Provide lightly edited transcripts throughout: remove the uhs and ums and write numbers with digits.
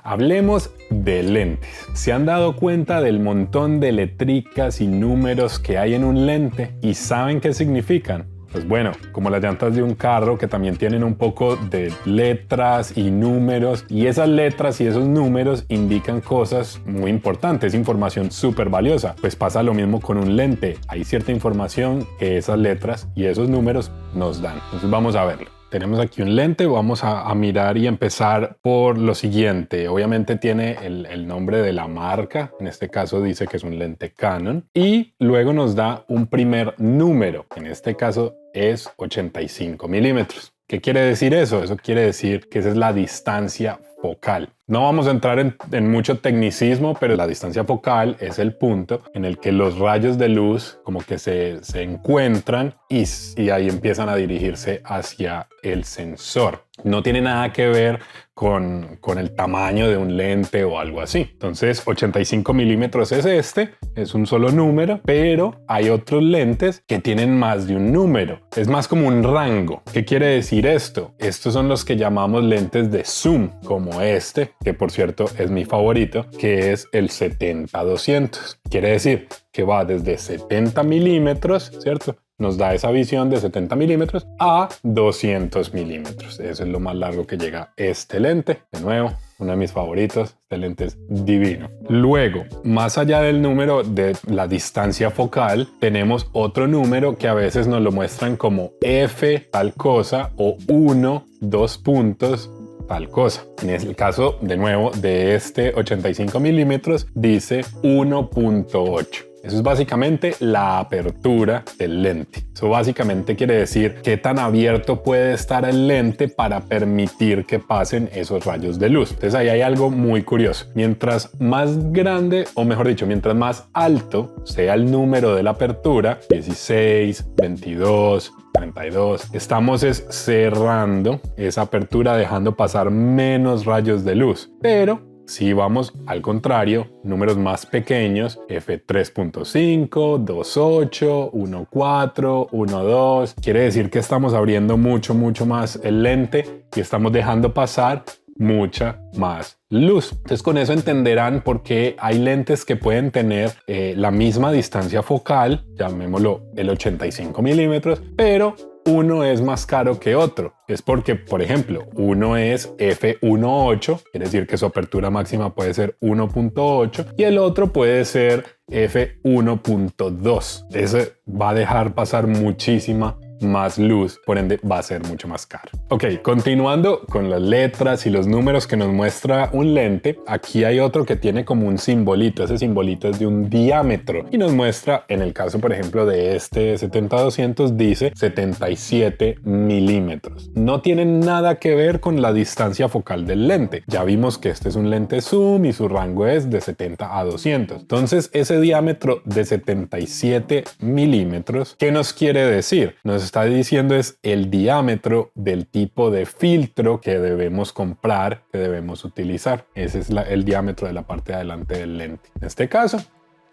Hablemos de lentes. ¿Se han dado cuenta del montón de letricas y números que hay en un lente y saben qué significan? Pues bueno, como las llantas de un carro que también tienen un poco de letras y números, y esas letras y esos números indican cosas muy importantes, información súper valiosa. Pues pasa lo mismo con un lente. Hay cierta información que esas letras y esos números nos dan. Entonces vamos a verlo. Tenemos aquí un lente, vamos a mirar y empezar por lo siguiente. Obviamente tiene el nombre de la marca, en este caso dice que es un lente Canon, y luego nos da un primer número, en este caso es 85 milímetros. ¿Qué quiere decir eso? Eso quiere decir que esa es la distancia focal. No vamos a entrar en mucho tecnicismo, pero la distancia focal es el punto en el que los rayos de luz como que se encuentran y ahí empiezan a dirigirse hacia el sensor. No tiene nada que ver con el tamaño de un lente o algo así. Entonces 85 milímetros es un solo número, pero hay otros lentes que tienen más de un número. Es más como un rango. ¿Qué quiere decir esto? Estos son los que llamamos lentes de zoom, como este, que por cierto es mi favorito, que es el 70-200. Quiere decir que va desde 70 milímetros, ¿cierto? Nos da esa visión de 70 milímetros a 200 milímetros. Eso es lo más largo que llega este lente. De nuevo, uno de mis favoritos. Este lente es divino. Luego, más allá del número de la distancia focal, tenemos otro número que a veces nos lo muestran como F tal cosa o 1, 2 puntos, tal cosa. En el caso, de nuevo, de este 85 milímetros, dice 1.8. Eso es básicamente la apertura del lente. Eso básicamente quiere decir qué tan abierto puede estar el lente para permitir que pasen esos rayos de luz. Entonces ahí hay algo muy curioso. Mientras más grande, o mejor dicho, mientras más alto sea el número de la apertura, 16, 22, 32, estamos cerrando esa apertura, dejando pasar menos rayos de luz. Pero si vamos al contrario, números más pequeños, f3.5, 2.8, 1.4, 1.2, quiere decir que estamos abriendo mucho más el lente y estamos dejando pasar mucha más luz. Entonces con eso entenderán por qué hay lentes que pueden tener la misma distancia focal, llamémoslo el 85 milímetros, pero uno es más caro que otro. Es porque, por ejemplo, uno es f1.8, quiere decir que su apertura máxima puede ser 1.8 y el otro puede ser f1.2. Ese va a dejar pasar muchísima más luz, por ende va a ser mucho más caro. Ok, continuando con las letras y los números que nos muestra un lente, aquí hay otro que tiene como un simbolito. Ese simbolito es de un diámetro y nos muestra, en el caso por ejemplo de este 70-200, dice 77 milímetros. No tiene nada que ver con la distancia focal del lente. Ya vimos que este es un lente zoom y su rango es de 70 a 200. Entonces ese diámetro de 77 milímetros, ¿qué nos quiere decir? Nos está diciendo es el diámetro del tipo de filtro que debemos comprar, que debemos utilizar. Ese es el diámetro de la parte de adelante del lente. En este caso,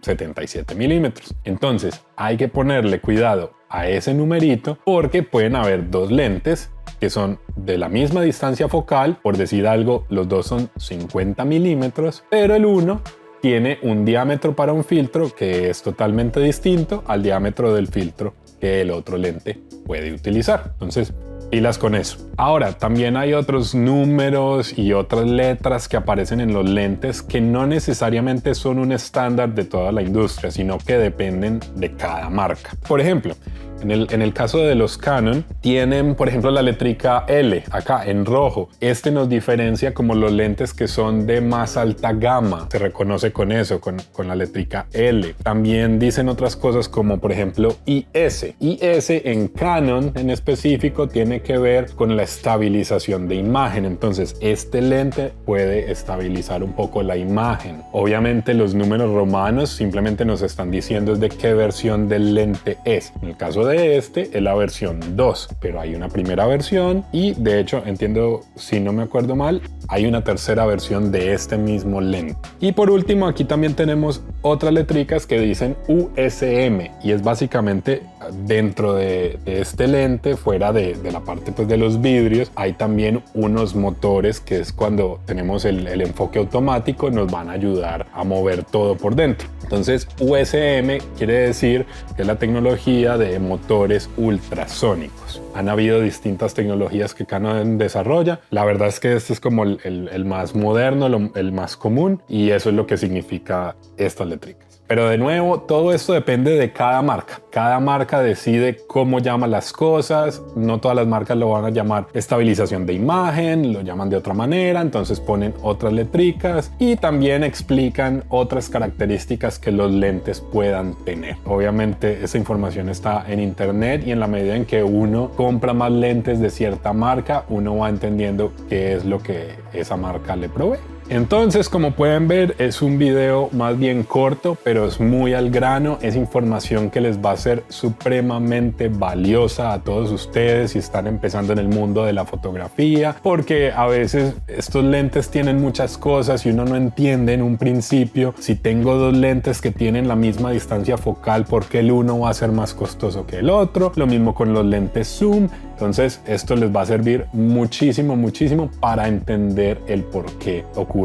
77 milímetros. Entonces hay que ponerle cuidado a ese numerito porque pueden haber dos lentes que son de la misma distancia focal, por decir algo, los dos son 50 milímetros, pero el uno tiene un diámetro para un filtro que es totalmente distinto al diámetro del filtro que el otro lente puede utilizar. Entonces, pilas con eso. Ahora, también hay otros números y otras letras que aparecen en los lentes que no necesariamente son un estándar de toda la industria, sino que dependen de cada marca. Por ejemplo, en el caso de los Canon, tienen, por ejemplo, la letrica L acá en rojo. Este nos diferencia como los lentes que son de más alta gama. Se reconoce con eso, con la letrica L. También dicen otras cosas como, por ejemplo, IS. IS en Canon en específico tiene que ver con la estabilización de imagen. Entonces, este lente puede estabilizar un poco la imagen. Obviamente, los números romanos simplemente nos están diciendo de qué versión del lente es. En el caso de este es la versión 2, pero hay una primera versión y de hecho entiendo, si no me acuerdo mal, hay una tercera versión de este mismo lente. Y por último aquí también tenemos otras letricas que dicen USM y es básicamente dentro de este lente, fuera de la parte pues de los vidrios, hay también unos motores que es cuando tenemos el enfoque automático, nos van a ayudar a mover todo por dentro. Entonces USM quiere decir que es la tecnología de motores ultrasónicos. Han habido distintas tecnologías que Canon desarrolla. La verdad es que este es como el más moderno, el más común, y eso es lo que significa estas letricas. Pero de nuevo, todo esto depende de cada marca. Cada marca decide cómo llama las cosas. No todas las marcas lo van a llamar estabilización de imagen, lo llaman de otra manera, entonces ponen otras letricas y también explican otras características que los lentes puedan tener. Obviamente esa información está en internet y en la medida en que uno compra más lentes de cierta marca, uno va entendiendo qué es lo que esa marca le provee. Entonces, como pueden ver, es un video más bien corto, pero es muy al grano. Es información que les va a ser supremamente valiosa a todos ustedes si están empezando en el mundo de la fotografía, porque a veces estos lentes tienen muchas cosas y uno no entiende en un principio. Si tengo dos lentes que tienen la misma distancia focal, ¿por qué el uno va a ser más costoso que el otro? Lo mismo con los lentes zoom. Entonces esto les va a servir muchísimo para entender el por qué ocurre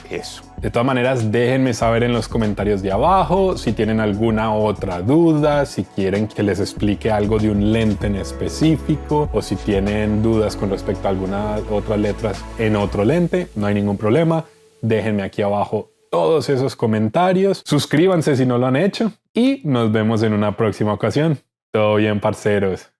eso. De todas maneras, déjenme saber en los comentarios de abajo si tienen alguna otra duda, si quieren que les explique algo de un lente en específico o si tienen dudas con respecto a algunas otras letras en otro lente. No hay ningún problema. Déjenme aquí abajo todos esos comentarios. Suscríbanse si no lo han hecho y nos vemos en una próxima ocasión. Todo bien, parceros.